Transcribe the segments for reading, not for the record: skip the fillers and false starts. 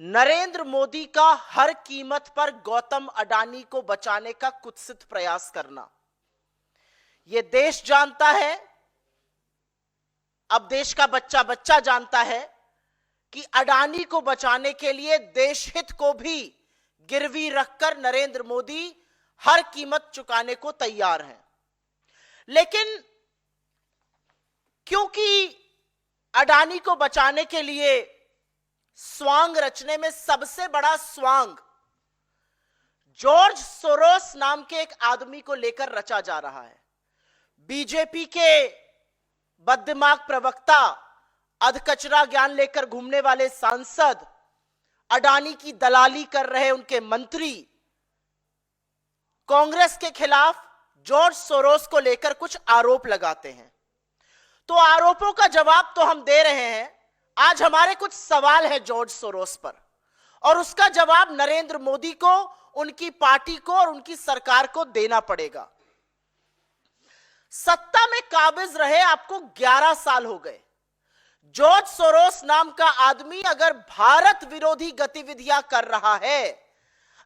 नरेंद्र मोदी का हर कीमत पर गौतम अडानी को बचाने का कुत्सित प्रयास करना। यह देश जानता है, अब देश का बच्चा बच्चा जानता है कि अडानी को बचाने के लिए देश हित को भी गिरवी रखकर नरेंद्र मोदी हर कीमत चुकाने को तैयार हैं। लेकिन क्योंकि अडानी को बचाने के लिए स्वांग रचने में सबसे बड़ा स्वांग जॉर्ज सोरोस नाम के एक आदमी को लेकर रचा जा रहा है। बीजेपी के बददिमाग प्रवक्ता, अधकचरा ज्ञान लेकर घूमने वाले सांसद, अडानी की दलाली कर रहे उनके मंत्री कांग्रेस के खिलाफ जॉर्ज सोरोस को लेकर कुछ आरोप लगाते हैं। तो आरोपों का जवाब तो हम दे रहे हैं। आज हमारे कुछ सवाल है जॉर्ज सोरोस पर, और उसका जवाब नरेंद्र मोदी को, उनकी पार्टी को और उनकी सरकार को देना पड़ेगा। सत्ता में काबिज रहे आपको 11 साल हो गए। जॉर्ज सोरोस नाम का आदमी अगर भारत विरोधी गतिविधियां कर रहा है,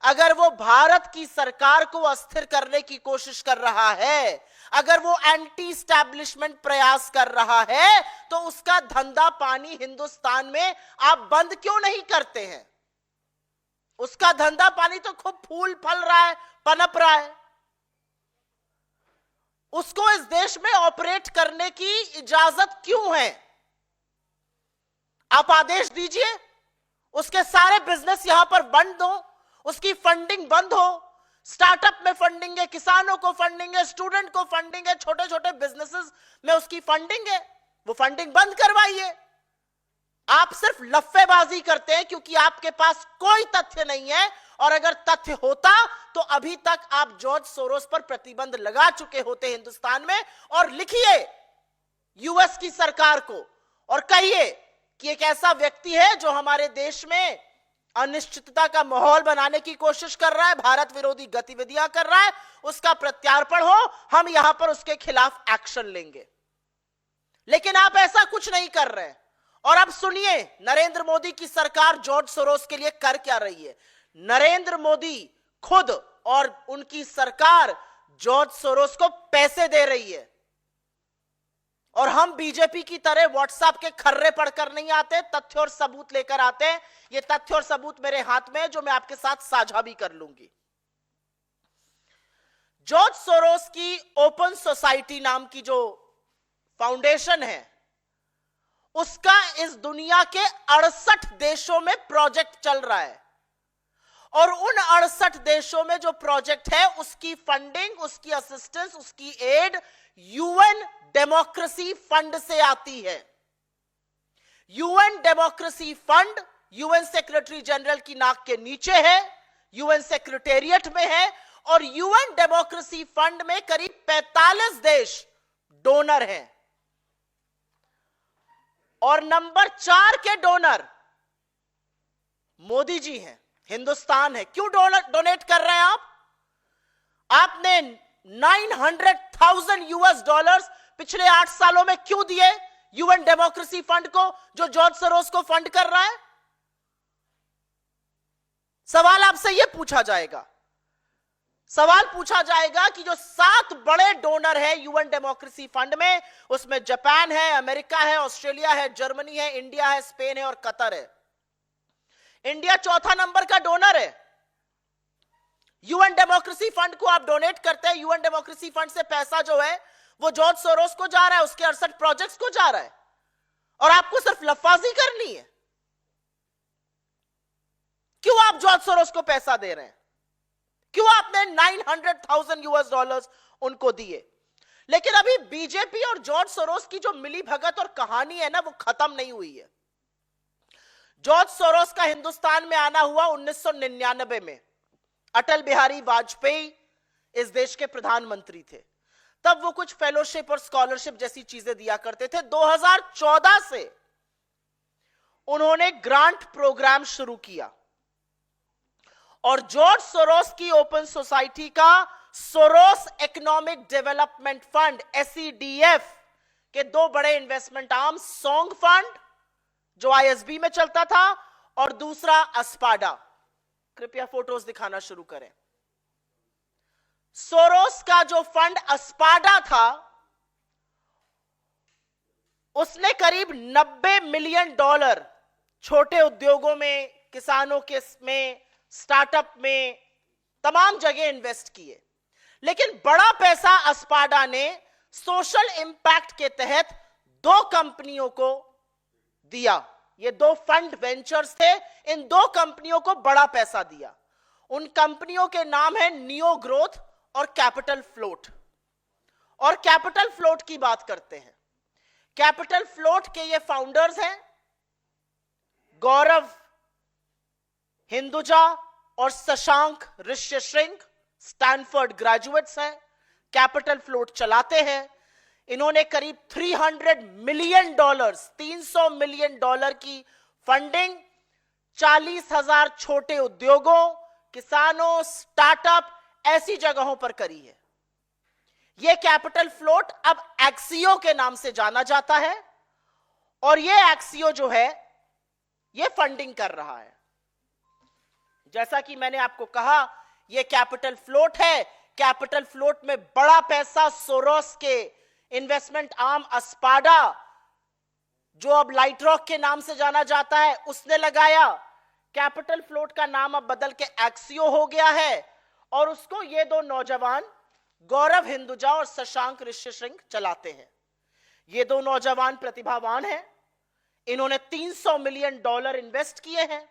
अगर वो भारत की सरकार को अस्थिर करने की कोशिश कर रहा है, अगर वो एंटी एस्टैब्लिशमेंट प्रयास कर रहा है, तो उसका धंधा पानी हिंदुस्तान में आप बंद क्यों नहीं करते हैं? उसका धंधा पानी तो खूब फूल फल रहा है, पनप रहा है। उसको इस देश में ऑपरेट करने की इजाजत क्यों है? आप आदेश दीजिए, उसके सारे बिजनेस यहां पर बंद हो, उसकी फंडिंग बंद हो। स्टार्टअप में फंडिंग है, किसानों को फंडिंग है, स्टूडेंट को फंडिंग है, छोटे छोटे बिजनेसेस में उसकी फंडिंग है, वो फंडिंग बंद करवाइए। आप सिर्फ लफ्फेबाजी करते हैं क्योंकि आपके पास कोई तथ्य नहीं है, और अगर तथ्य होता तो अभी तक आप जॉर्ज सोरोस पर प्रतिबंध लगा चुके होते हिंदुस्तान में। और लिखिए यूएस की सरकार को और कहिए कि एक ऐसा व्यक्ति है जो हमारे देश में अनिश्चितता का माहौल बनाने की कोशिश कर रहा है, भारत विरोधी गतिविधियां कर रहा है, उसका प्रत्यार्पण हो, हम यहां पर उसके खिलाफ एक्शन लेंगे। लेकिन आप ऐसा कुछ नहीं कर रहे। और अब सुनिए नरेंद्र मोदी की सरकार जॉर्ज सोरोस के लिए कर क्या रही है। नरेंद्र मोदी खुद और उनकी सरकार जॉर्ज सोरोस को पैसे दे रही है। और हम बीजेपी की तरह व्हाट्सएप के खर्रे पढ़कर नहीं आते, तथ्य और सबूत लेकर आते हैं। ये तथ्य और सबूत मेरे हाथ में है जो मैं आपके साथ साझा भी कर लूंगी। जॉर्ज सोरोस की ओपन सोसाइटी नाम की जो फाउंडेशन है, उसका इस दुनिया के 68 देशों में प्रोजेक्ट चल रहा है। और उन 68 देशों में जो प्रोजेक्ट है, उसकी फंडिंग, उसकी असिस्टेंस, उसकी एड यूएन डेमोक्रेसी फंड से आती है। UN democracy fund UN secretary general की नाक के नीचे है, यूएन सेक्रेटेरिएट में है, और यूएन डेमोक्रेसी फंड में करीब 45 देश डोनर हैं। और नंबर 4 के डोनर मोदी जी हैं, हिंदुस्तान है। क्यों डोनेट कर रहे हैं आप? आपने 900,000 यूएस डॉलर्स पिछले 8 सालों में क्यों दिए यूएन डेमोक्रेसी फंड को, जो जॉर्ज सोरोस को फंड कर रहा है? सवाल आपसे यह पूछा जाएगा। सवाल पूछा जाएगा कि जो 7 बड़े डोनर है यूएन डेमोक्रेसी फंड में, उसमें जापान है, अमेरिका है, ऑस्ट्रेलिया है, जर्मनी है, इंडिया है, स्पेन है और कतर है। इंडिया चौथा नंबर का डोनर है। यूएन डेमोक्रेसी फंड को आप डोनेट करते हैं। यूएन डेमोक्रेसी फंड से पैसा जो है वो जॉर्ज सोरोस को जा रहा है, उसके 68 प्रोजेक्ट्स को जा रहा है, और आपको सिर्फ लफाजी करनी है। क्यों आप जॉर्ज सोरोस को पैसा दे रहे हैं? क्यों आपने 900,000 यूएस डॉलर्स उनको दिए? लेकिन अभी बीजेपी और जॉर्ज सोरोस की जो मिली भगत और कहानी है ना, वो खत्म नहीं हुई है। जॉर्ज सोरोस का हिंदुस्तान में आना हुआ 1999 में। अटल बिहारी वाजपेयी इस देश के प्रधानमंत्री थे। तब वो कुछ फेलोशिप और स्कॉलरशिप जैसी चीजें दिया करते थे। 2014 से उन्होंने ग्रांट प्रोग्राम शुरू किया, और जॉर्ज सोरोस की ओपन सोसाइटी का Soros economic development fund SEDF के 2 बड़े इन्वेस्टमेंट आर्म, सोंग फंड जो ISB में चलता था, और दूसरा अस्पाडा। कृपया फोटोज दिखाना शुरू करें। सोरोस का जो फंड अस्पाडा था, उसने करीब $90 मिलियन छोटे उद्योगों में, किसानों के में, स्टार्टअप में, तमाम जगह इन्वेस्ट किए। लेकिन बड़ा पैसा अस्पाडा ने सोशल इंपैक्ट के तहत 2 कंपनियों को दिया। ये 2 फंड वेंचर्स थे, इन 2 कंपनियों को बड़ा पैसा दिया। उन कंपनियों के नाम है नियो ग्रोथ और कैपिटल फ्लोट। और कैपिटल फ्लोट की बात करते हैं। कैपिटल फ्लोट के ये फाउंडर्स हैं गौरव हिंदुजा और शशांक ऋष्यशृंग, स्टैनफोर्ड ग्रेजुएट्स हैं, कैपिटल फ्लोट चलाते हैं। इन्होंने करीब $300 मिलियन, $300 मिलियन की फंडिंग 40,000 छोटे उद्योगों, किसानों, स्टार्टअप ऐसी जगहों पर करी है। यह कैपिटल फ्लोट अब एक्सियो के नाम से जाना जाता है और यह एक्सियो जो है यह फंडिंग कर रहा है। जैसा कि मैंने आपको कहा, यह कैपिटल फ्लोट है। कैपिटल फ्लोट में बड़ा पैसा सोरोस के इन्वेस्टमेंट आर्म अस्पाडा, जो अब लाइट रॉक के नाम से जाना जाता है, उसने लगाया। कैपिटल फ्लोट का नाम अब बदल के एक्सियो हो गया है और उसको ये 2 नौजवान गौरव हिंदुजा और शशांक ऋष्यशृंग चलाते हैं। ये 2 नौजवान प्रतिभावान हैं। इन्होंने $300 मिलियन इन्वेस्ट किए हैं,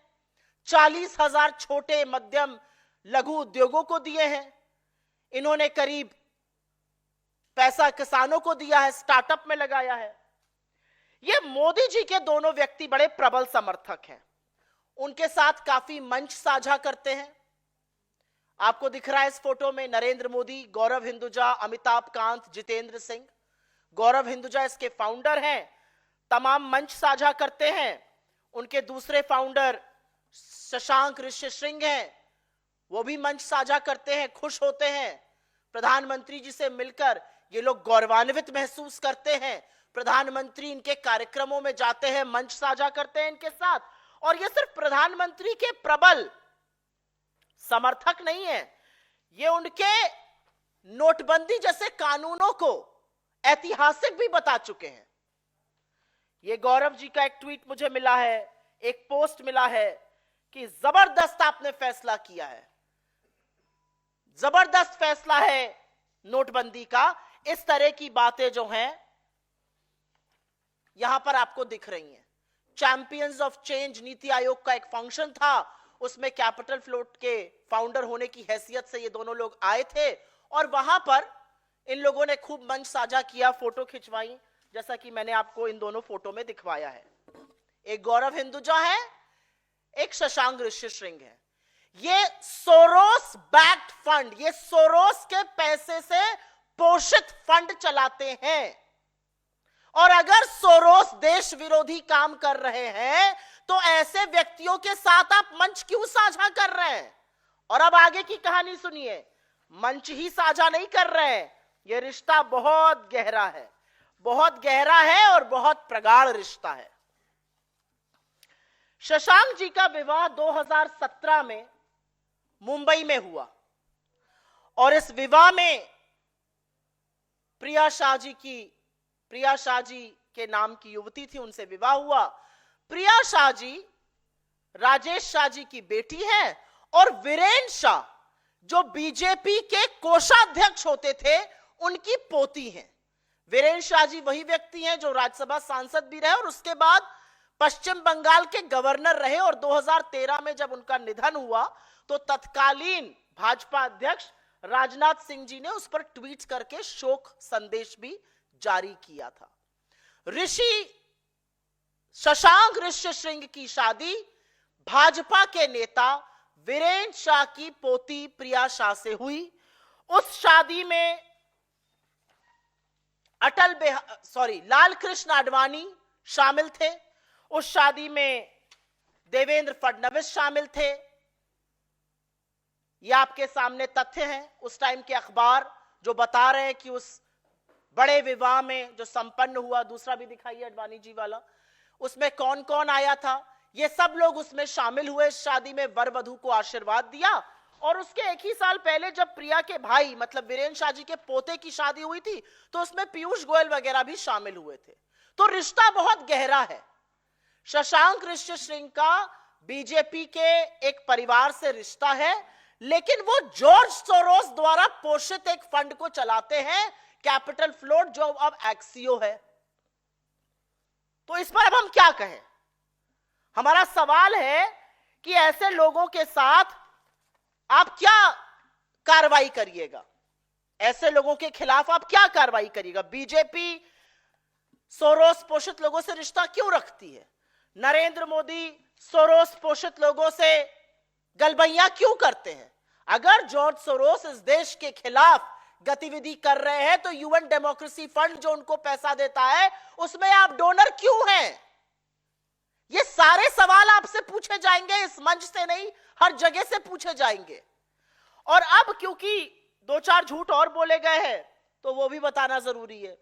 40,000 छोटे मध्यम लघु उद्योगों को दिए हैं। इन्होंने करीब पैसा किसानों को दिया है, स्टार्टअप में लगाया है। ये मोदी जी के दोनों व्यक्ति बड़े प्रबल समर्थक हैं। उनके साथ काफी मंच साझा करते हैं। आपको दिख रहा है इस फोटो में नरेंद्र मोदी, गौरव हिंदुजा, अमिताभ कांत, जितेंद्र सिंह। गौरव हिंदुजा इसके फाउंडर हैं, तमाम मंच साझा करते हैं। उनके दूसरे फाउंडर शशांक ऋष्यशृंग हैं, वो भी मंच साझा करते हैं, खुश होते हैं। प्रधानमंत्री जी से मिलकर ये लोग गौरवान्वित महसूस करते हैं। प्रधानमंत्री इनके कार्यक्रमों में जाते हैं, मंच साझा करते हैं इनके साथ। और ये सिर्फ प्रधानमंत्री के प्रबल समर्थक नहीं है, ये उनके नोटबंदी जैसे कानूनों को ऐतिहासिक भी बता चुके हैं। ये गौरव जी का एक ट्वीट मुझे मिला है, एक पोस्ट मिला है कि जबरदस्त आपने फैसला किया है, जबरदस्त फैसला है नोटबंदी का। इस तरह की बातें जो हैं यहां पर आपको दिख रही हैं। Champions of change NITI Aayog का एक फंक्शन था, उसमें कैपिटल फ्लोट के फाउंडर होने की हैसियत से ये दोनों लोग आए थे और वहां पर इन लोगों ने खूब मंच साझा किया, फोटो खिंचवाई, जैसा कि मैंने आपको इन दोनों फोटो में दिखवाया है। एक गौरव हिंदुजा है, एक शशांक ऋष्यशृंग है। ये सोरोस बैक्ड फंड, ये सोरोस के पैसे से पोषित फंड चलाते हैं। और अगर सोरोस देश विरोधी काम कर रहे हैं तो ऐसे व्यक्तियों के साथ आप मंच क्यों साझा कर रहे हैं? और अब आगे की कहानी सुनिए। मंच ही साझा नहीं कर रहे हैं, यह रिश्ता बहुत गहरा है, बहुत गहरा है और बहुत प्रगाढ़ रिश्ता है। शशांक जी का विवाह 2017 में मुंबई में हुआ और इस विवाह में प्रिया शाह जी के नाम की युवती थी, उनसे विवाह हुआ। प्रिया शाह जी राजेश शाह जी की बेटी है और वीरेन शाह जो बीजेपी के कोषाध्यक्ष होते थे उनकी पोती हैं। वीरेन शाह जी वही व्यक्ति हैं जो राज्यसभा सांसद भी रहे और उसके बाद पश्चिम बंगाल के गवर्नर रहे और 2013 में जब उनका निधन हुआ तो तत्कालीन भाजपा अध्यक्ष राजनाथ सिंह जी ने उस पर ट्वीट करके शोक संदेश भी जारी किया था। शशांक ऋष्यशृंग की शादी भाजपा के नेता वीरेन शाह की पोती प्रिया शाह से हुई। उस शादी में लाल कृष्ण आडवाणी शामिल थे। उस शादी में देवेंद्र फडणवीस शामिल थे। ये आपके सामने तथ्य हैं, उस टाइम के अखबार जो बता रहे हैं कि उस बड़े विवाह में जो संपन्न हुआ, दूसरा भी दिखाइए आडवाणी जी वाला, उसमें कौन कौन आया था, ये सब लोग उसमें शामिल हुए। शादी में वर वधू को आशीर्वाद दिया और उसके एक ही साल पहले जब प्रिया के भाई मतलब वीरेंद्र शाह जी के पोते की शादी हुई थी तो उसमें पीयूष गोयल वगैरह भी शामिल हुए थे। तो रिश्ता बहुत गहरा है। शशांक ऋषिशृंग का बीजेपी के एक परिवार से रिश्ता है, लेकिन वो जॉर्ज सोरोस द्वारा पोषित एक फंड को चलाते हैं, कैपिटल फ्लोट, जो अब एक्सियो है। तो इस पर अब हम क्या कहें? हमारा सवाल है कि ऐसे लोगों के साथ आप क्या कार्रवाई करिएगा? ऐसे लोगों के खिलाफ आप क्या कार्रवाई करिएगा? बीजेपी सोरोस पोषित लोगों से रिश्ता क्यों रखती है? नरेंद्र मोदी सोरोस पोषित लोगों से गलबैया क्यों करते हैं? अगर जॉर्ज सोरोस इस देश के खिलाफ गतिविधि कर रहे हैं तो यूएन डेमोक्रेसी फंड जो उनको पैसा देता है उसमें आप डोनर क्यों हैं? ये सारे सवाल आपसे पूछे जाएंगे, इस मंच से नहीं, हर जगह से पूछे जाएंगे। और अब क्योंकि दो चार झूठ और बोले गए हैं तो वो भी बताना जरूरी है।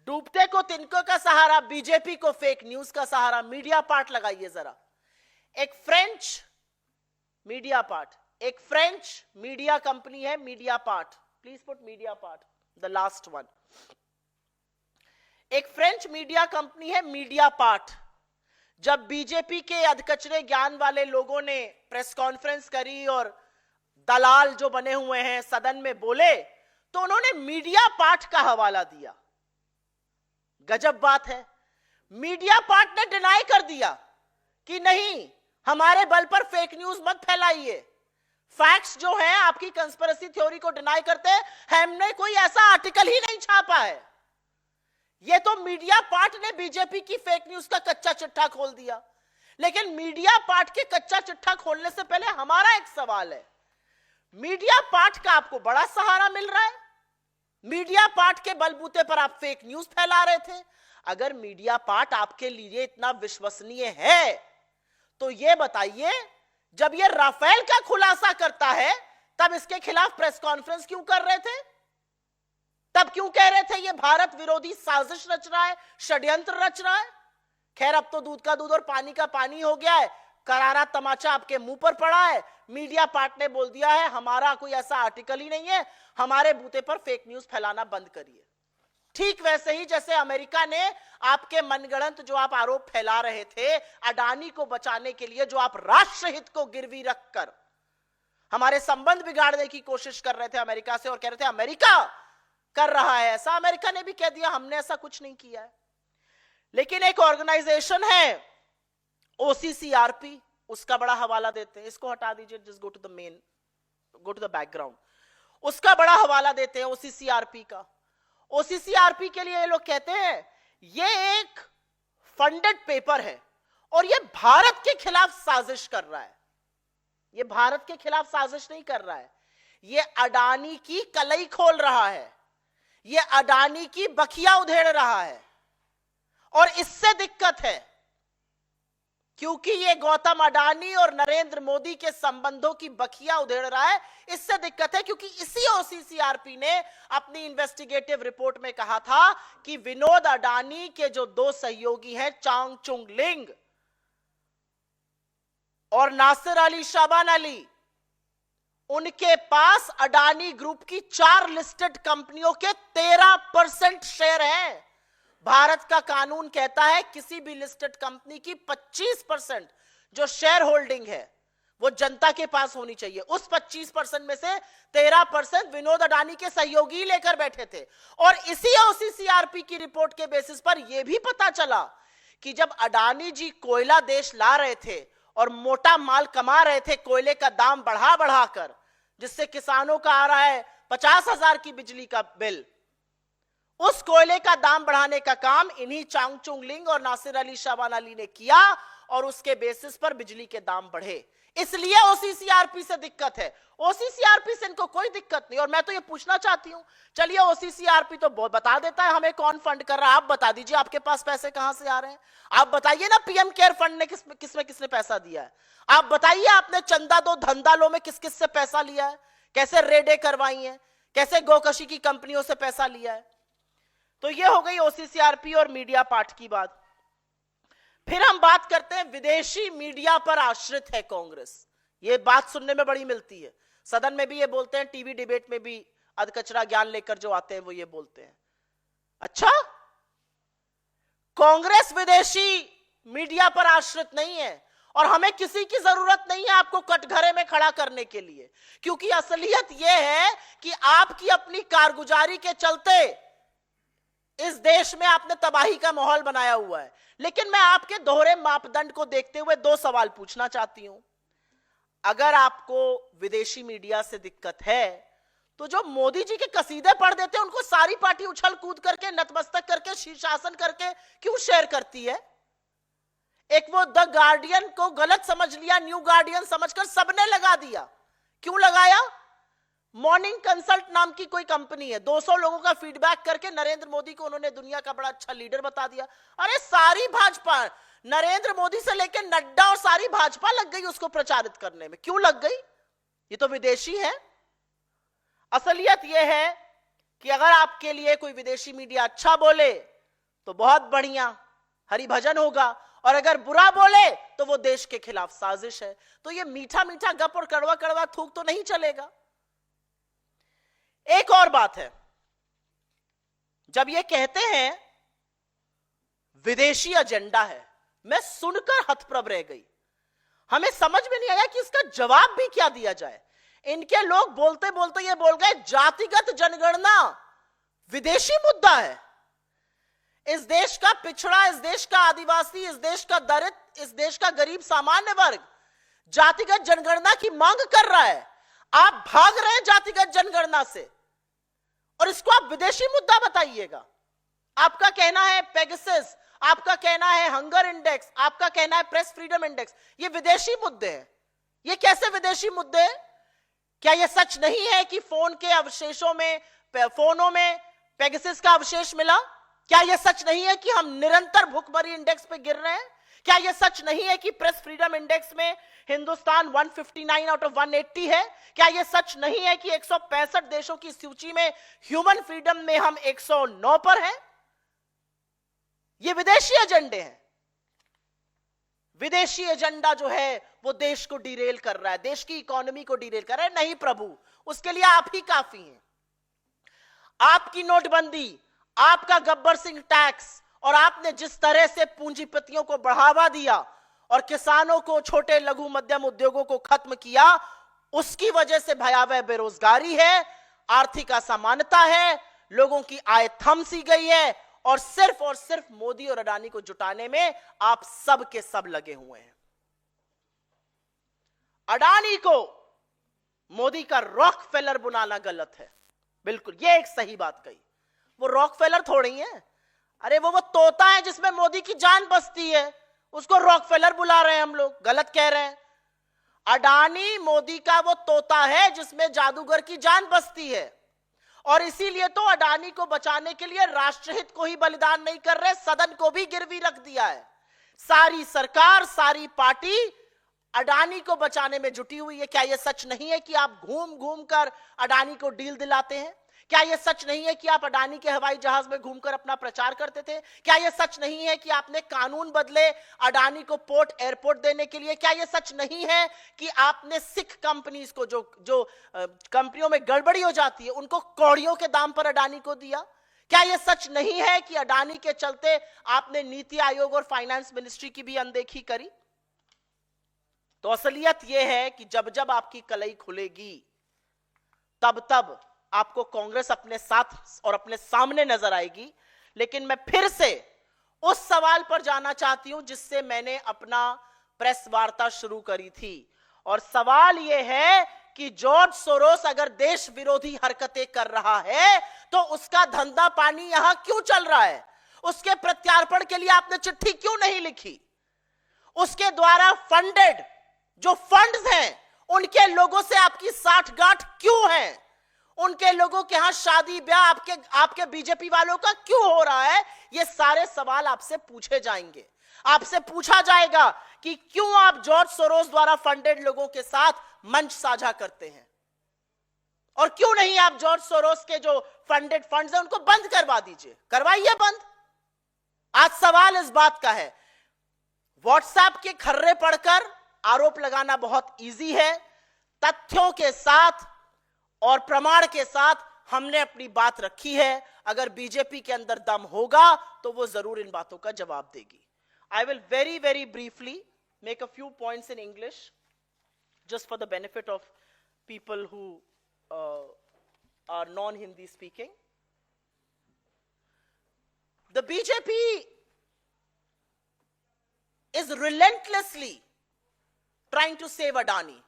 डूबते को तिनकों का सहारा, बीजेपी को फेक न्यूज का सहारा। मीडिया पार्ट लगाइए जरा। एक फ्रेंच मीडिया कंपनी है, media part. Please put media part, the last one. एक फ्रेंच मीडिया कंपनी है मीडिया पार्ट। जब बीजेपी के अधकचरे ज्ञान वाले लोगों ने प्रेस कॉन्फ्रेंस करी और दलाल जो बने हुए हैं सदन में बोले तो उन्होंने मीडिया पार्ट का हवाला दिया। गजब बात है। मीडिया पार्ट ने डिनाई कर दिया कि नहीं, हमारे बल पर फेक न्यूज मत फैलाइए। फैक्ट्स जो है आपकी कंस्पिरेसी थ्योरी को डिनाई करते हैं, हमने कोई ऐसा आर्टिकल ही नहीं छापा है। ये तो मीडिया पार्ट ने बीजेपी की फेक न्यूज का कच्चा चिट्ठा खोल दिया। लेकिन मीडिया पार्ट के कच्चा चिट्ठा खोलने से पहले हमारा एक सवाल है, मीडिया पार्ट का आपको बड़ा सहारा मिल रहा है, मीडिया पार्ट के बलबूते पर आप फेक न्यूज फैला रहे थे। अगर मीडिया पार्ट आपके लिए इतना विश्वसनीय है तो यह बताइए, जब यह राफेल का खुलासा करता है तब इसके खिलाफ प्रेस कॉन्फ्रेंस क्यों कर रहे थे? तब क्यों कह रहे थे यह भारत विरोधी साजिश रच रहा है, षड्यंत्र रच रहा है? खैर अब तो दूध का दूध और पानी का पानी हो गया है, करारा तमाचा आपके मुंह पर पड़ा है। मीडिया पार्ट ने बोल दिया है हमारा कोई ऐसा आर्टिकल ही नहीं है, हमारे बूते पर फेक न्यूज फैलाना बंद करिए। ठीक वैसे ही जैसे अमेरिका ने आपके मनगढ़ंत जो आप आरोप फैला रहे थे अडानी को बचाने के लिए, जो आप राष्ट्रहित को गिरवी रखकर हमारे संबंध बिगाड़ने की कोशिश कर रहे थे अमेरिका से और कह रहे थे अमेरिका कर रहा है ऐसा, अमेरिका ने भी कह दिया हमने ऐसा कुछ नहीं किया है। लेकिन एक ऑर्गेनाइजेशन है OCCRP, उसका बड़ा हवाला देते हैं। इसको हटा दीजिए, just go to the background. उसका बड़ा हवाला देते हैं OCCRP का। OCCRP के लिए ये लोग कहते हैं ये एक फंडेड पेपर है और ये भारत के खिलाफ साजिश कर रहा है। ये भारत के खिलाफ साजिश नहीं कर रहा है, ये अडानी की कलई खोल रहा है, ये अडानी की बखिया उधेड़ रहा है। और इससे दिक्कत है क्योंकि ये गौतम अडानी और नरेंद्र मोदी के संबंधों की बखिया उधेड़ रहा है। इससे दिक्कत है क्योंकि इसी OCCRP ने अपनी इन्वेस्टिगेटिव रिपोर्ट में कहा था कि विनोद अडानी के जो दो सहयोगी हैं चांग चुंग लिंग और नासिर अली शाबान अली, उनके पास अडानी ग्रुप की 4 लिस्टेड कंपनियों के 13% शेयर हैं। भारत का कानून कहता है किसी भी लिस्टेड कंपनी की 25% जो शेयर होल्डिंग है वो जनता के पास होनी चाहिए। उस 25% में से 13% विनोद अडानी के सहयोगी लेकर बैठे थे। और इसी OCCRP की रिपोर्ट के बेसिस पर यह भी पता चला कि जब अडानी जी कोयला देश ला रहे थे और मोटा माल कमा रहे थे कोयले का दाम बढ़ा बढ़ाकर, जिससे किसानों का आ रहा है 50,000 की बिजली का बिल, उस कोयले का दाम बढ़ाने का काम इन्हीं चांग चुंग लिंग और नासिर अली शाबान अली ने किया और उसके बेसिस पर बिजली के दाम बढ़े। इसलिए OCCRP से दिक्कत है। OCCRP से इनको कोई दिक्कत नहीं। और मैं तो ये पूछना चाहती हूं, चलिए OCCRP तो बता देता है हमें कौन फंड कर रहा है, आप बता दीजिए आपके पास पैसे कहां से आ रहे हैं। आप बताइए ना PM केयर फंड ने किसने पैसा दिया है। आप बताइए आपने चंदा दो धंधा लो में किस किस से पैसा लिया है, कैसे रेडें करवाई है, कैसे गोकशी की कंपनियों से पैसा लिया है। तो ये हो गई OCCRP और मीडिया पार्ट की बात। फिर हम बात करते हैं विदेशी मीडिया पर आश्रित है कांग्रेस। ये बात सुनने में बड़ी मिलती है, सदन में भी ये बोलते हैं, टीवी डिबेट में भी अधकचरा ज्ञान लेकर जो आते हैं वो ये बोलते हैं। अच्छा, कांग्रेस विदेशी मीडिया पर आश्रित नहीं है और हमें किसी की जरूरत नहीं है आपको कटघरे में खड़ा करने के लिए, क्योंकि असलियत यह है कि आपकी अपनी कारगुजारी के चलते इस देश में आपने तबाही का माहौल बनाया हुआ है। लेकिन मैं आपके दोहरे मापदंड को देखते हुए दो सवाल पूछना चाहती हूं। अगर आपको विदेशी मीडिया से दिक्कत है तो जो मोदी जी के कसीदे पढ़ देते हैं उनको सारी पार्टी उछल कूद करके, नतमस्तक करके, शीर्षासन करके क्यों शेयर करती है? एक वो द गार्डियन को गलत समझ लिया, न्यू गार्डियन समझकर सबने लगा दिया। क्यों लगाया? मॉर्निंग कंसल्ट नाम की कोई कंपनी है, 200 लोगों का फीडबैक करके नरेंद्र मोदी को उन्होंने दुनिया का बड़ा अच्छा लीडर बता दिया। अरे सारी भाजपा, नरेंद्र मोदी से लेकर नड्डा और सारी भाजपा लग गई उसको प्रचारित करने में। क्यों लग गई? ये तो विदेशी है। असलियत यह है कि अगर आपके लिए कोई विदेशी मीडिया अच्छा बोले तो बहुत बढ़िया, हरिभजन होगा, और अगर बुरा बोले तो वो देश के खिलाफ साजिश है। तो ये मीठा मीठा गप और कड़वा कड़वा थूक तो नहीं चलेगा। एक और बात है, जब ये कहते हैं विदेशी एजेंडा है, मैं सुनकर हतप्रभ रह गई। हमें समझ में नहीं आया कि इसका जवाब भी क्या दिया जाए। इनके लोग बोलते बोलते ये बोल गए जातिगत जनगणना विदेशी मुद्दा है। इस देश का पिछड़ा, इस देश का आदिवासी, इस देश का दलित, इस देश का गरीब सामान्य वर्ग जातिगत जनगणना की मांग कर रहा है। आप भाग रहे हैं जातिगत जनगणना से और इसको आप विदेशी मुद्दा बताइएगा। आपका कहना है पेगासस, आपका कहना है हंगर इंडेक्स, आपका कहना है प्रेस फ्रीडम इंडेक्स, ये विदेशी मुद्दे हैं। ये कैसे विदेशी मुद्दे हैं? क्या यह सच नहीं है कि फोन के अवशेषों में, फोनों में पेगासस का अवशेष मिला? क्या यह सच नहीं है कि हम निरंतर भुखमरी इंडेक्स पे गिर रहे हैं? क्या यह सच नहीं है कि प्रेस फ्रीडम इंडेक्स में हिंदुस्तान 159 आउट ऑफ 180 है? क्या यह सच नहीं है कि 165 देशों की सूची में ह्यूमन फ्रीडम में हम 109 पर हैं? ये विदेशी एजेंडे हैं। विदेशी एजेंडा जो है वो देश को डिरेल कर रहा है, देश की इकोनॉमी को डिरेल कर रहा है। नहीं प्रभु, उसके लिए आप ही काफी हैं। आपकी नोटबंदी, आपका गब्बर सिंह टैक्स और आपने जिस तरह से पूंजीपतियों को बढ़ावा दिया और किसानों को, छोटे लघु मध्यम उद्योगों को खत्म किया, उसकी वजह से भयावह बेरोजगारी है, आर्थिक असमानता है, लोगों की आय थम सी गई है और सिर्फ मोदी और अडानी को जुटाने में आप सब के सब लगे हुए हैं। अडानी को मोदी का रॉकफेलर बुलाना गलत है, बिल्कुल, ये एक सही बात कही। वो रॉकफेलर थोड़ी है, अरे वो तोता है जिसमें मोदी की जान बसती है, उसको रॉकफेलर बुला रहे हैं हम लोग, गलत कह रहे हैं। अडानी मोदी का वो तोता है जिसमें जादूगर की जान बसती है, और इसीलिए तो अडानी को बचाने के लिए राष्ट्रहित को ही बलिदान नहीं कर रहे, सदन को भी गिरवी रख दिया है। सारी सरकार, सारी पार्टी अडानी को बचाने में जुटी हुई है। क्या यह सच नहीं है कि आप घूम घूम कर अडानी को डील दिलाते हैं? क्या यह सच नहीं है कि आप अडानी के हवाई जहाज में घूमकर अपना प्रचार करते थे? क्या यह सच नहीं है कि आपने कानून बदले अडानी को पोर्ट, एयरपोर्ट देने के लिए? क्या यह सच नहीं है कि आपने सिख कंपनीज को, जो कंपनियों में गड़बड़ी हो जाती है, उनको कौड़ियों के दाम पर अडानी को दिया? क्या यह सच नहीं है कि अडानी के चलते आपने नीति आयोग और फाइनेंस मिनिस्ट्री की भी अनदेखी करी? तो असलियत यह है कि जब जब आपकी कलई खुलेगी तब आपको कांग्रेस अपने साथ और अपने सामने नजर आएगी। लेकिन मैं फिर से उस सवाल पर जाना चाहती हूं जिससे मैंने अपना प्रेस वार्ता शुरू करी थी, और सवाल यह है कि जॉर्ज सोरोस अगर देश विरोधी हरकतें कर रहा है तो उसका धंधा पानी यहां क्यों चल रहा है? उसके प्रत्यार्पण के लिए आपने चिट्ठी क्यों नहीं लिखी? उसके द्वारा फंडेड जो फंड्स हैं उनके लोगों से आपकी साठगांठ क्यों है? उनके लोगों के यहां शादी ब्याह आपके बीजेपी वालों का क्यों हो रहा है? ये सारे सवाल आपसे पूछे जाएंगे। आपसे पूछा जाएगा कि क्यों आप जॉर्ज सोरोस द्वारा फंडेड लोगों के साथ मंच साझा करते हैं, और क्यों नहीं आप जॉर्ज सोरोस के जो फंडेड फंड्स हैं उनको बंद करवा दीजिए, करवाइए बंद। आज सवाल इस बात का है। व्हाट्सएप के खर्रे पढ़कर आरोप लगाना बहुत इजी है। तथ्यों के साथ और प्रमाण के साथ हमने अपनी बात रखी है। अगर बीजेपी के अंदर दम होगा तो वो जरूर इन बातों का जवाब देगी। I will very very briefly make a few points in English just for the benefit of people who are non-Hindi speaking. The BJP is relentlessly trying to save Adani.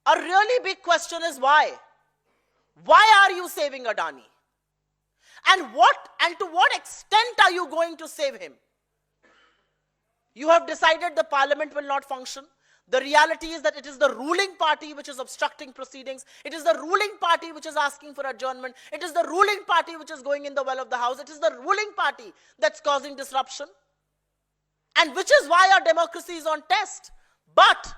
A really big question is why? Why are you saving Adani? And to what extent are you going to save him? You have decided the parliament will not function. The reality is that it is the ruling party which is obstructing proceedings. It is the ruling party which is asking for adjournment. It is the ruling party which is going in the well of the house. It is the ruling party that's causing disruption. And which is why our democracy is on test. But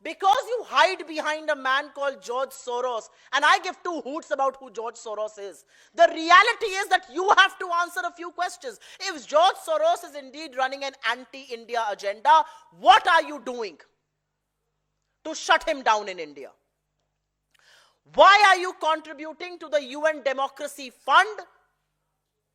because you hide behind a man called George Soros, and I give two hoots about who George Soros is, the reality is that you have to answer a few questions. If George Soros is indeed running an anti-India agenda, what are you doing to shut him down in India? Why are you contributing to the UN Democracy Fund,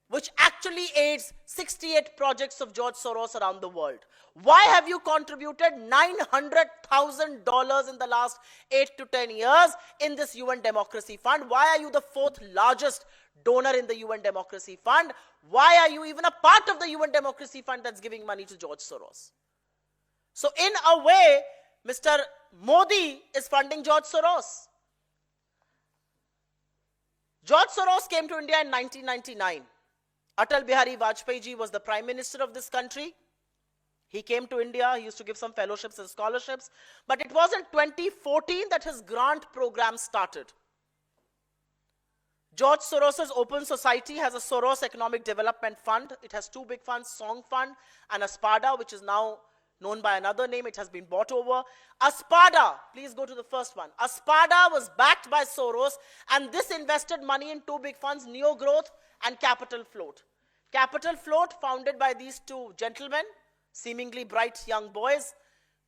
which actually aids 68 projects of George Soros around the world? Why have you contributed $900,000 in the last 8 to 10 years in this UN Democracy Fund? Why are you the fourth largest donor in the UN Democracy Fund? Why are you even a part of the UN Democracy Fund that's giving money to George Soros? So in a way, Mr. Modi is funding George Soros. George Soros came to India in 1999. Atal Bihari Vajpayee ji was the Prime Minister of this country. He came to India, he used to give some fellowships and scholarships. But it was in 2014 that his grant program started. George Soros' Open Society has a Soros Economic Development Fund. It has two big funds, Song Fund and Aspada, which is now known by another name. It has been bought over. Aspada, please go to the first one. Aspada was backed by Soros, and this invested money in two big funds, Neo Growth and Capital Float. Capital Float, founded by these two gentlemen, seemingly bright young boys,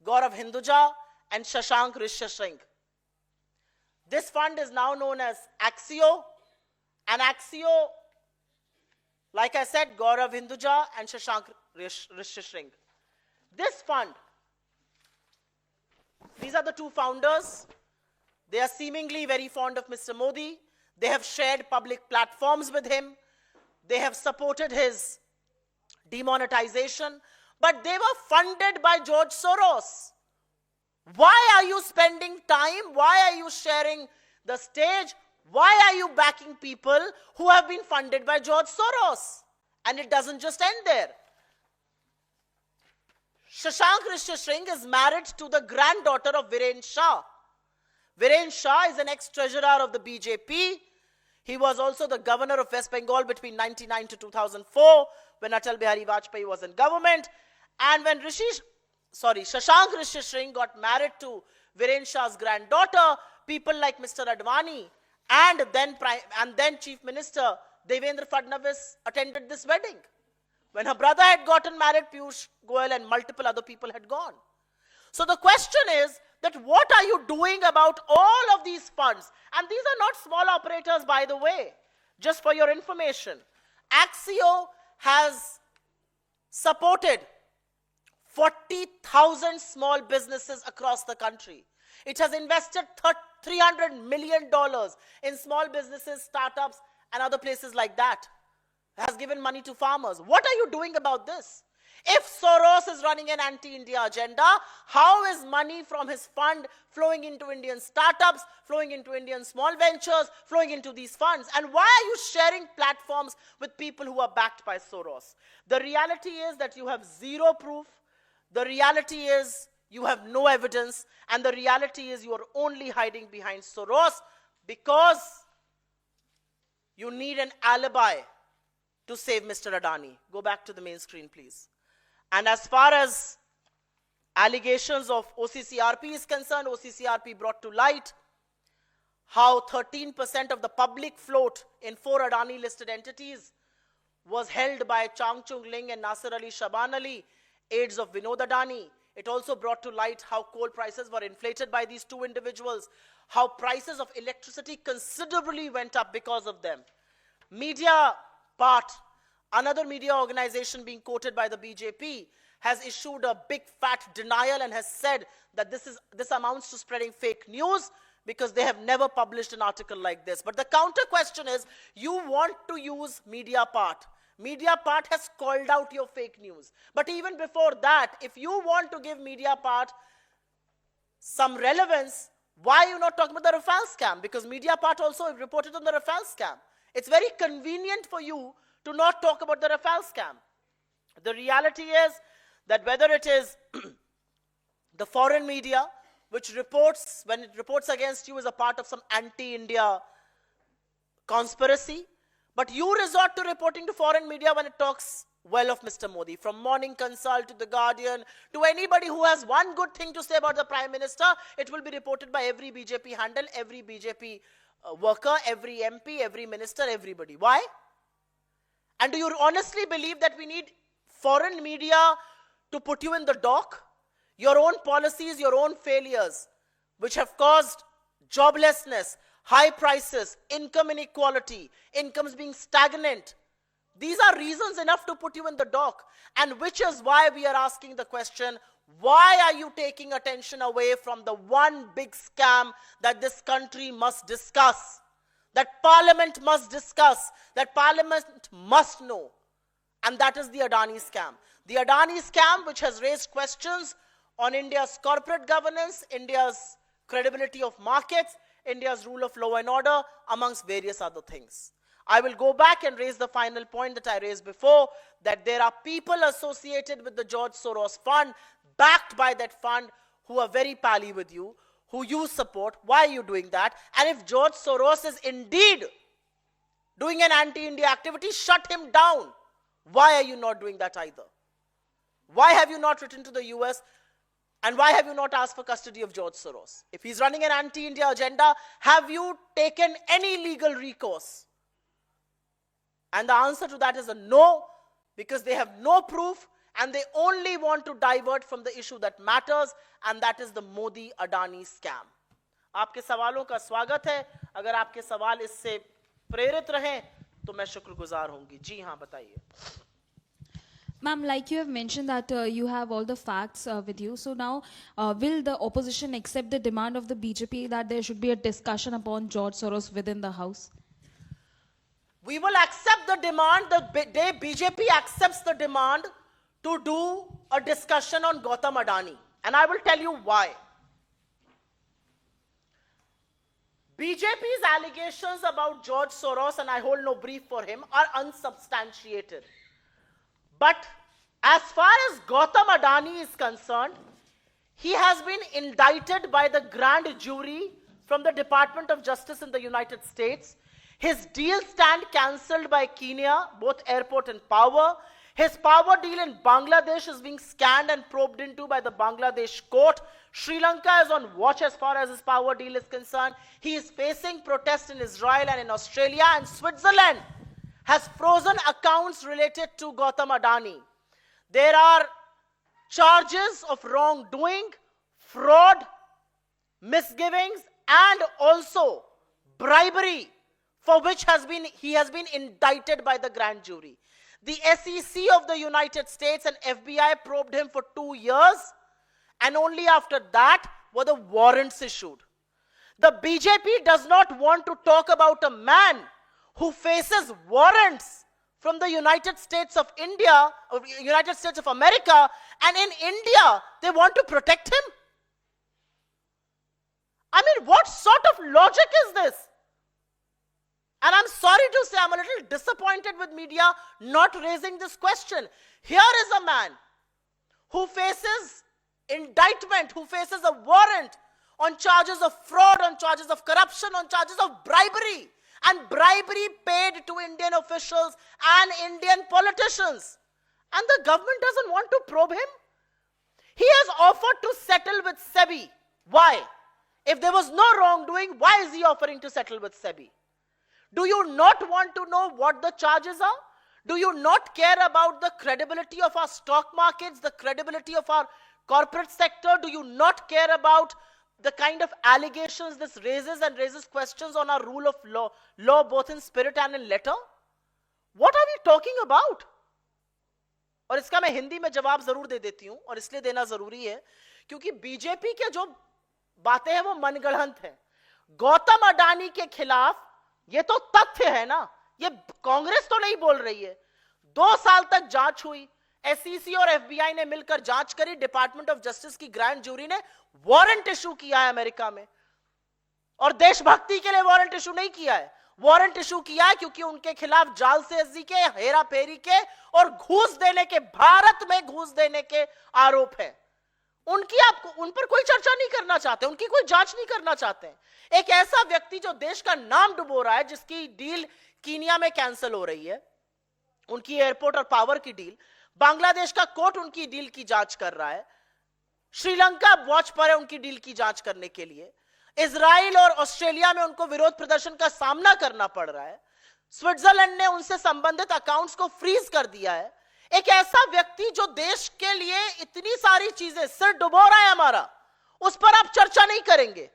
Gaurav Hinduja and Shashank Rishyashrink. This fund is now known as Axio, and Axio, like I said, Gaurav Hinduja and Shashank Rishyashrink. This fund, these are the two founders. They are seemingly very fond of Mr. Modi. They have shared public platforms with him. They have supported his demonetization, but they were funded by George Soros. Why are you spending time? Why are you sharing the stage? Why are you backing people who have been funded by George Soros? And it doesn't just end there. Shashank Rishyashrink is married to the granddaughter of Viren Shah. Viren Shah is an ex-treasurer of the BJP. He was also the governor of West Bengal between 1999 to 2004 when Atal Bihari Vajpayee was in government. And when Shashank Rishyashrink got married to Viren Shah's granddaughter, people like Mr. Advani and then Chief Minister Devendra Fadnavis attended this wedding. When her brother had gotten married, Piyush Goyal and multiple other people had gone. So the question is that what are you doing about all of these funds? And these are not small operators, by the way, just for your information. Axio has supported 40,000 small businesses across the country. It has invested $300 million in small businesses, startups, and other places like that. Has given money to farmers. What are you doing about this? If Soros is running an anti-India agenda, how is money from his fund flowing into Indian startups, flowing into Indian small ventures, flowing into these funds? And why are you sharing platforms with people who are backed by Soros? The reality is that you have zero proof. The reality is you have no evidence. And the reality is you are only hiding behind Soros because you need an alibi to save Mr. Adani. Go back to the main screen, please. And as far as allegations of OCCRP is concerned, OCCRP brought to light how 13% of the public float in 4 Adani listed entities was held by Changchung Ling and Nasir Ali Shaban Ali aides of Vinod Adani. It also brought to light how coal prices were inflated by these two individuals, how prices of electricity considerably went up because of them. Mediapart, another media organization being quoted by the BJP, has issued a big fat denial and has said that this amounts to spreading fake news because they have never published an article like this. But the counter question is, you want to use Mediapart. Mediapart has called out your fake news. But even before that, if you want to give Mediapart some relevance, why are you not talking about the Rafale scam? Because Mediapart also reported on the Rafale scam. It's very convenient for you to not talk about the Rafale scam. The reality is that whether it is the foreign media, which reports, when it reports against you, is a part of some anti-India conspiracy, but you resort to reporting to foreign media when it talks well of Mr. Modi. From Morning Consult to The Guardian, to anybody who has one good thing to say about the Prime Minister, it will be reported by every BJP handle, every BJP worker, every MP, every minister, everybody. Why? And do you honestly believe that we need foreign media to put you in the dock? Your own policies, your own failures, which have caused joblessness, high prices, income inequality, incomes being stagnant. These are reasons enough to put you in the dock. And which is why we are asking the question, why are you taking attention away from the one big scam that this country must discuss, that Parliament must discuss, that Parliament must know? And that is the Adani scam. The Adani scam, which has raised questions on India's corporate governance, India's credibility of markets, India's rule of law and order, amongst various other things. I will go back and raise the final point that I raised before, that there are people associated with the George Soros fund, backed by that fund, who are very pally with you, who you support. Why are you doing that? And if George Soros is indeed doing an anti-India activity, shut him down. Why are you not doing that either? Why have you not written to the US? And why have you not asked for custody of George Soros? If he's running an anti-India agenda, have you taken any legal recourse? And the answer to that is a no, because they have no proof and they only want to divert from the issue that matters, and that is the Modi-Adani scam. आपके सवालों का स्वागत है. अगर आपके सवाल इससे प्रेरित रहें तो मैं शुक्रगुजार होंगी. जी हाँ, बताइए. Ma'am, like you have mentioned that you have all the facts with you. So now, will the opposition accept the demand of the BJP that there should be a discussion upon George Soros within the House? We will accept the demand the day BJP accepts the demand to do a discussion on Gautam Adani. And I will tell you why. BJP's allegations about George Soros, and I hold no brief for him, are unsubstantiated. But as far as Gautam Adani is concerned, he has been indicted by the grand jury from the Department of Justice in the United States. His deal stand cancelled by Kenya, both airport and power. His power deal in Bangladesh is being scanned and probed into by the Bangladesh court. Sri Lanka is on watch as far as his power deal is concerned. He is facing protests in Israel and in Australia, and Switzerland has frozen accounts related to Gautam Adani. There are charges of wrongdoing, fraud, misgivings, and also bribery, for which he has been indicted by the grand jury. The SEC of the United States and FBI probed him for 2 years, and only after that were the warrants issued. The BJP does not want to talk about a man who faces warrants from the United States of India, or United States of America, and in India, they want to protect him? I mean, what sort of logic is this? And I'm sorry to say, I'm a little disappointed with media not raising this question. Here is a man who faces indictment, who faces a warrant on charges of fraud, on charges of corruption, on charges of bribery. And bribery paid to Indian officials and Indian politicians. And the government doesn't want to probe him. He has offered to settle with SEBI. Why? If there was no wrongdoing, why is he offering to settle with SEBI? Do you not want to know what the charges are? Do you not care about the credibility of our stock markets, the credibility of our corporate sector? Do you not care about the kind of allegations this raises and raises questions on our rule of law both in spirit and in letter? What are we talking about? और इसका मैं हिंदी में जवाब जरूर दे देती हूं, और इसलिए देना जरूरी है क्योंकि बीजेपी के जो बातें हैं वो मनगढ़ंत है। गौतम अडानी के खिलाफ ये तो तथ्य है ना, ये कांग्रेस तो नहीं बोल रही है। 2 साल तक जांच हुई, एसईसी और एफबीआई ने मिलकर जांच करी, डिपार्टमेंट ऑफ जस्टिस की ग्रैंड जूरी ने वारंट इशू किया है अमेरिका में, और देशभक्ति के लिए वारंट इशू नहीं किया है, वारंट इशू किया है क्योंकि उनके खिलाफ जालसाजी के, हेरा फेरी के और घूस देने के, भारत में घूस देने के आरोप है। उन पर कोई चर्चा नहीं करना चाहते, उनकी कोई जांच नहीं करना चाहते। एक ऐसा व्यक्ति जो देश का नाम डुबो रहा है, जिसकी डील कीनिया में कैंसिल हो रही है, उनकी एयरपोर्ट और पावर की डील, बांग्लादेश का कोर्ट उनकी डील की जांच कर रहा है, श्रीलंका वॉच पर है उनकी डील की जांच करने के लिए, इजराइल और ऑस्ट्रेलिया में उनको विरोध प्रदर्शन का सामना करना पड़ रहा है, स्विट्जरलैंड ने उनसे संबंधित अकाउंट्स को फ्रीज कर दिया है। एक ऐसा व्यक्ति जो देश के लिए इतनी सारी चीजें, सिर डुबो रहा है हमारा, उस पर आप चर्चा नहीं करेंगे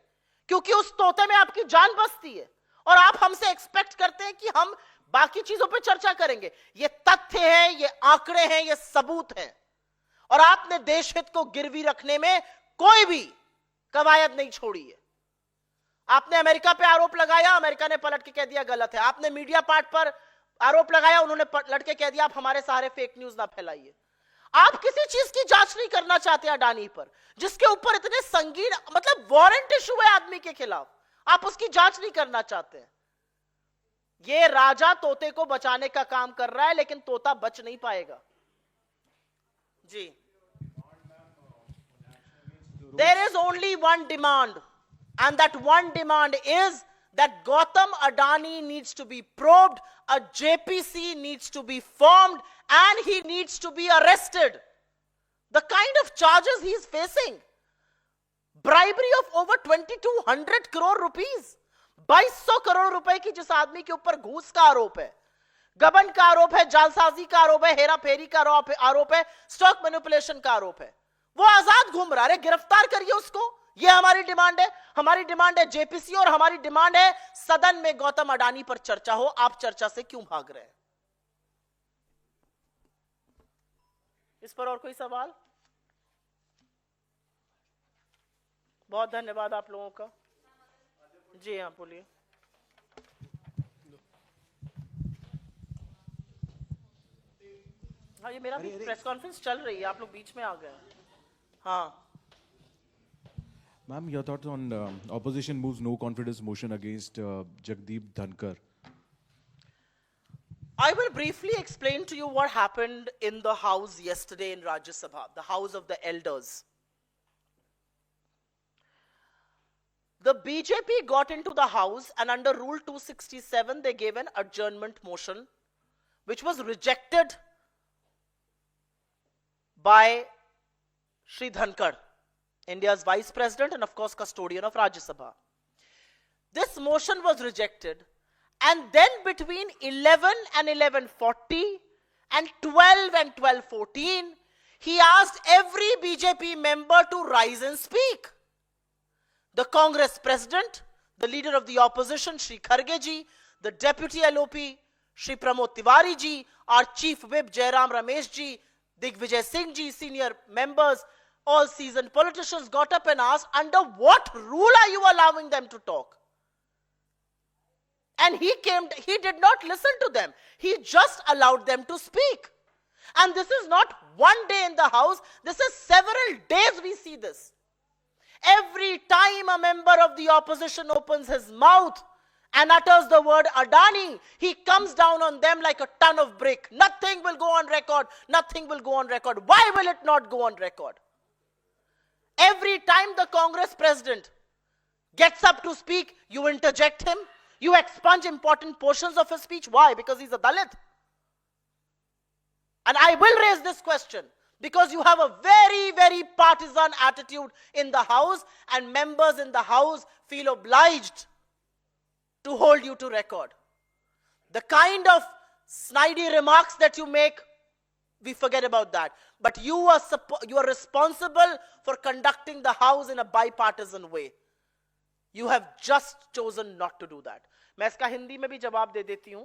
क्योंकि उस तोते में आपकी जान बसती है, और आप हमसे एक्सपेक्ट करते हैं कि हम बाकी चीजों पर चर्चा करेंगे। ये तथ्य हैं, ये आंकड़े हैं, ये सबूत हैं, और आपने देश हित को गिरवी रखने में कोई भी कवायद नहीं छोड़ी है। आपने अमेरिका पे आरोप लगाया, अमेरिका ने पलट के कह दिया गलत है। आपने मीडिया पार्ट पर आरोप लगाया, उन्होंने पलट के कह दिया आप हमारे सहारे फेक न्यूज ना फैलाइए। आप किसी चीज की जांच नहीं करना चाहते अडानी पर, जिसके ऊपर इतने संगीन, मतलब वारंट इशू है आदमी के खिलाफ, आप उसकी जांच नहीं करना चाहते हैं। ये राजा तोते को बचाने का काम कर रहा है, लेकिन तोता बच नहीं पाएगा जी। There is only one demand, and that one demand is that Gautam Adani needs to be probed, a JPC needs to be formed, and he needs to be arrested. The kind of charges he is facing, bribery of over 2200 crore rupees, 2200 crore रुपए की जिस आदमी के ऊपर घूस का आरोप है, गबन का आरोप है, जालसाजी का आरोप है, हेरा फेरी का आरोप है, स्टॉक मैनिपुलेशन का आरोप है, वो आजाद घूम रहा है। गिरफ्तार करिए उसको, ये हमारी डिमांड है। हमारी डिमांड है जेपीसी, और हमारी डिमांड है सदन में गौतम अडानी पर चर्चा हो। आप चर्चा से क्यों भाग रहे हैं? इस पर और कोई सवाल? बहुत धन्यवाद आप लोगों का। जी हाँ, बोलिए। हाँ, ये मेरा भी प्रेस कॉन्फ्रेंस चल रही है, आप लोग बीच में आ गए। हाँ Ma'am, your thoughts on opposition moves no confidence motion against Jagdeep Dhankar. I will briefly explain to you what happened in the house yesterday in Rajya Sabha, the house of the elders. The BJP got into the house, and under Rule 267 they gave an adjournment motion which was rejected by Shri Dhankar, India's Vice President and of course custodian of Rajya Sabha. This motion was rejected, and then between 11 and 11:40 and 12 and 12:14, he asked every BJP member to rise and speak. The Congress President, the leader of the opposition, Shri Kharge ji, the Deputy LOP, Shri Pramod Tiwari ji, our Chief Whip, Jairam Ramesh ji, Digvijay Singh ji, senior members, all seasoned politicians got up and asked, under what rule are you allowing them to talk? And he did not listen to them. He just allowed them to speak. And this is not one day in the house, this is several days we see this. Every time a member of the opposition opens his mouth and utters the word Adani, he comes down on them like a ton of brick. Nothing will go on record. Nothing will go on record. Why will it not go on record? Every time the Congress president gets up to speak, you interject him. You expunge important portions of his speech. Why? Because he's a Dalit. And I will raise this question because you have a very, very partisan attitude in the House, and members in the House feel obliged to hold you to record. The kind of snidey remarks that you make, we forget about that. But you are responsible for conducting the House in a bipartisan way. You have just chosen not to do that. मैं इसका हिंदी में भी जवाब दे देती हूं.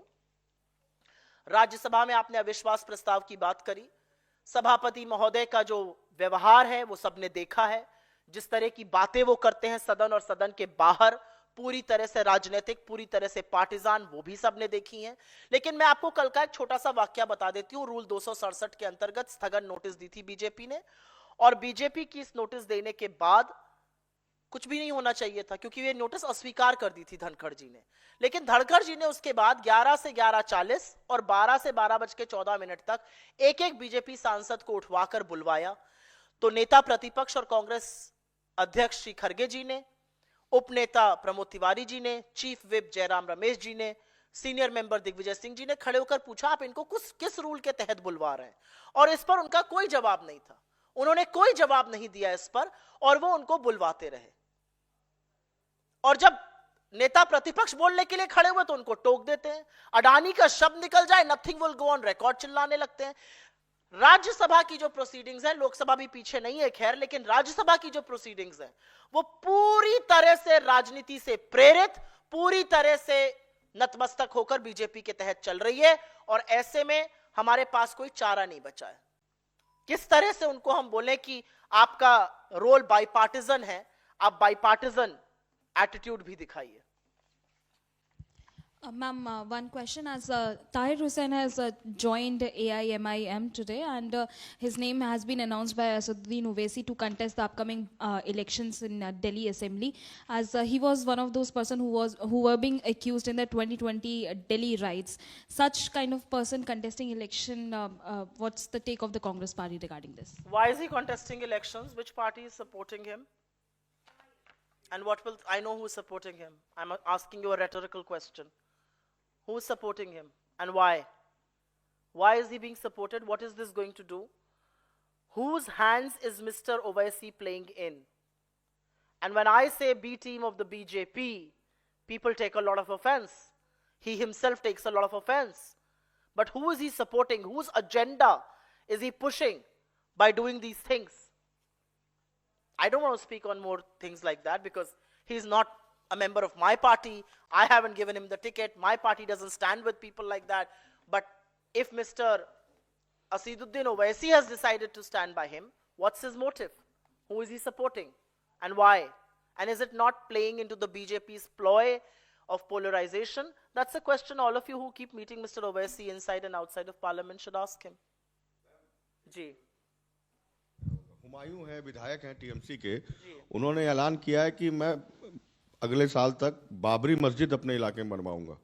राज्यसभा में आपने अविश्वास प्रस्ताव की बात करी. सभापति महोदय का जो व्यवहार है वो सबने देखा है. जिस तरह की बातें वो करते हैं सदन और सदन के बाहर, पूरी तरह से राजनीतिक, पूरी तरह से पार्टिजान, वो भी सबने देखी हैं. लेकिन मैं आपको कल का एक छोटा सा वाक्य बता देती हूं. रूल 267 के अंतर्गत स्थगन नोटिस दी थी बीजेपी ने, और बीजेपी की इस नोटिस देने के बाद कुछ भी नहीं होना चाहिए था, क्योंकि ये नोटिस अस्वीकार कर दी थी धनखड़ जी ने. लेकिन धनखड़ जी ने उसके बाद 11 से 11:40 और 12 से 12:14 तक एक एक बीजेपी सांसद को उठवाकर बुलवाया. तो नेता प्रतिपक्ष और कांग्रेस अध्यक्ष श्री खरगे जी ने, उपनेता प्रमोद तिवारी जी ने, चीफ विप जयराम रमेश जी ने, सीनियर मेंबर दिग्विजय सिंह जी ने खड़े होकर पूछा आप इनको किस रूल के तहत बुलवा रहे हैं, और इस पर उनका कोई जवाब नहीं था. उन्होंने कोई जवाब नहीं दिया इस पर, और वो उनको बुलवाते रहे. और जब नेता प्रतिपक्ष बोलने के लिए खड़े हुए तो उनको टोक देते हैं. अडानी का शब्द निकल जाए, nothing will go on record चिल्लाने लगते हैं. राज्यसभा की जो प्रोसीडिंग्स है, लोकसभा भी पीछे नहीं है खैर, लेकिन राज्यसभा की जो प्रोसीडिंग्स है वो पूरी तरह से राजनीति से प्रेरित, पूरी तरह से नतमस्तक होकर बीजेपी के तहत चल रही है. और ऐसे में हमारे पास कोई चारा नहीं बचा है. किस तरह से उनको हम बोले कि आपका रोल बाइपार्टिजन है, आप बाइपार्टिजन एटीट्यूड भी दिखाइए. Ma'am, one question. As Tahir Hussain has joined AIMIM today, and his name has been announced by Asaduddin Owaisi to contest the upcoming elections in Delhi Assembly, as he was one of those person who were being accused in the 2020 Delhi riots. Such kind of person contesting election, what's the take of the Congress party regarding this? Why is he contesting elections? Which party is supporting him? And what will I know who is supporting him? I'm asking you a rhetorical question. Who is supporting him and why? Why is he being supported? What is this going to do? Whose hands is Mr. Owaisi playing in? And when I say B team of the BJP, people take a lot of offense. He himself takes a lot of offense. But who is he supporting? Whose agenda is he pushing by doing these things? I don't want to speak on more things like that because he's not a member of my party. I haven't given him the ticket. My party doesn't stand with people like that. But if Mr. Asaduddin Owaisi has decided to stand by him, what's his motive? Who is he supporting? And why? And is it not playing into the BJP's ploy of polarization? That's a question all of you who keep meeting Mr. Owaisi inside and outside of parliament should ask him. जी. हुमायूं है, विधायक हैं TMC के. उन्होंने ऐलान किया है कि मैं अगले साल तक बाबरी मस्जिद अपने इलाके में बनवाऊंगा.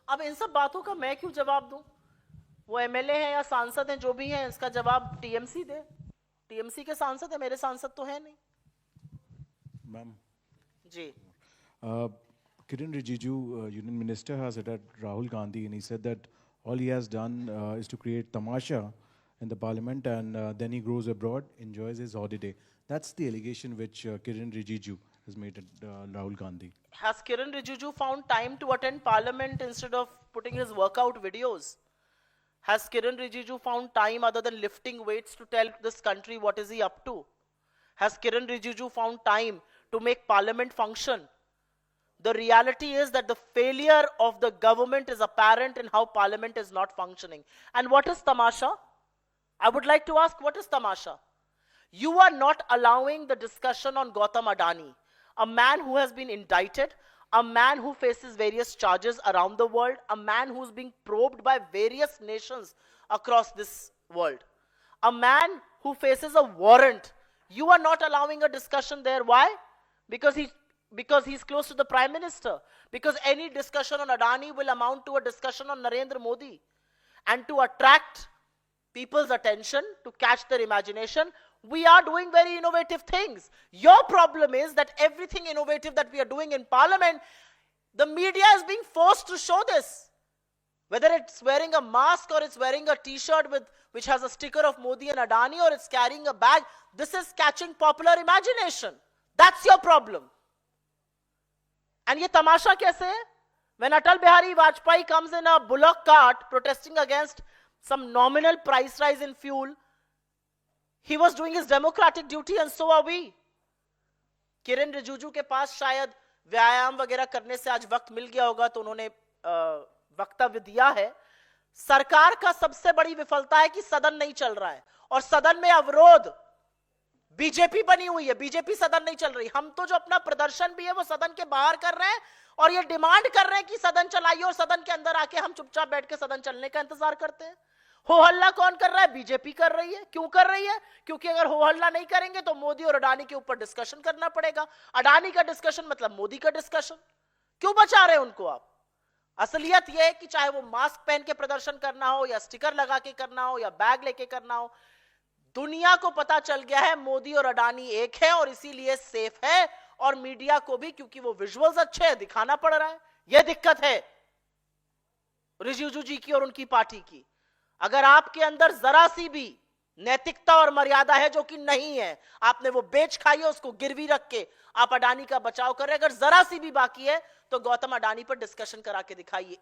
अब इन सब बातों का मैं क्यों जवाब दूं? वो एमएलए हैं या सांसद हैं, जो भी हैं, इसका जवाब टीएमसी दे. टीएमसी के सांसद है, मेरे सांसद तो है नहीं. Ma'am. Ji. Kiran Rijiju, Union Minister, has attacked Rahul Gandhi, and he said that all he has done is to create tamasha in the parliament, and then he goes abroad, enjoys his holiday. That's the allegation which Kiran Rijiju has made at Rahul Gandhi. Has Kiran Rijiju found time to attend parliament instead of putting his workout videos? Has Kiran Rijiju found time other than lifting weights to tell this country what is he up to? Has Kiran Rijiju found time to make parliament function? The reality is that the failure of the government is apparent in how parliament is not functioning. And what is tamasha? I would like to ask, what is tamasha? You are not allowing the discussion on Gautam Adani, a man who has been indicted, a man who faces various charges around the world, a man who's being probed by various nations across this world, a man who faces a warrant. You are not allowing a discussion there. Why? Because he's close to the Prime Minister. Because any discussion on Adani will amount to a discussion on Narendra Modi. And to attract people's attention, to catch their imagination, we are doing very innovative things. Your problem is that everything innovative that we are doing in parliament, the media is being forced to show this. Whether it's wearing a mask or it's wearing a t-shirt which has a sticker of Modi and Adani, or it's carrying a bag, this is catching popular imagination. That's your problem. And ye tamasha kaise hai? When Atal Bihari Vajpayee comes in a bullock cart protesting against some nominal price rise in fuel, he was doing his democratic duty and so are we. Kiren Rijiju के पास शायद व्यायाम वगैरह करने से आज वक्त मिल गया होगा तो उन्होंने वक्तव्य दिया है। सरकार का सबसे बड़ी विफलता है कि सदन नहीं चल रहा है और सदन में अवरोध बीजेपी बनी हुई है, बीजेपी सदन नहीं चल रही। हम तो जो अपना प्रदर्शन भी है वो सदन के बाहर कर रहे हैं और ये डिमांड कर रहे हैं कि सदन चलाइए और सदन के अंदर आके हम चुपचाप बैठ के सदन चलने का इंतजार करते हैं। हो हल्ला कौन कर रहा है? बीजेपी कर रही है। क्यों कर रही है? क्योंकि अगर हो हल्ला नहीं करेंगे तो मोदी और अडानी के ऊपर डिस्कशन करना पड़ेगा। अडानी का डिस्कशन मतलब मोदी का डिस्कशन। क्यों बचा रहे हैं उनको आप? असलियत यह है कि चाहे वो मास्क पहन के प्रदर्शन करना हो या स्टिकर लगा के करना हो या बैग लेके करना हो, दुनिया को पता चल गया है मोदी और अडानी एक है और इसीलिए सेफ है। और मीडिया को भी, क्योंकि वो विजुअल्स अच्छे हैं, दिखाना पड़ रहा है। यह दिक्कत है रिजिजू जी की और उनकी पार्टी की। अगर आपके अंदर जरा सी भी नैतिकता और मर्यादा है, जो कि नहीं है, आपने वो बेच खाई है, उसको गिरवी रख के आप अडानी का बचाव कर रहे हैं। अगर जरा सी भी बाकी है तो गौतम अडानी पर डिस्कशन करा के दिखाइए।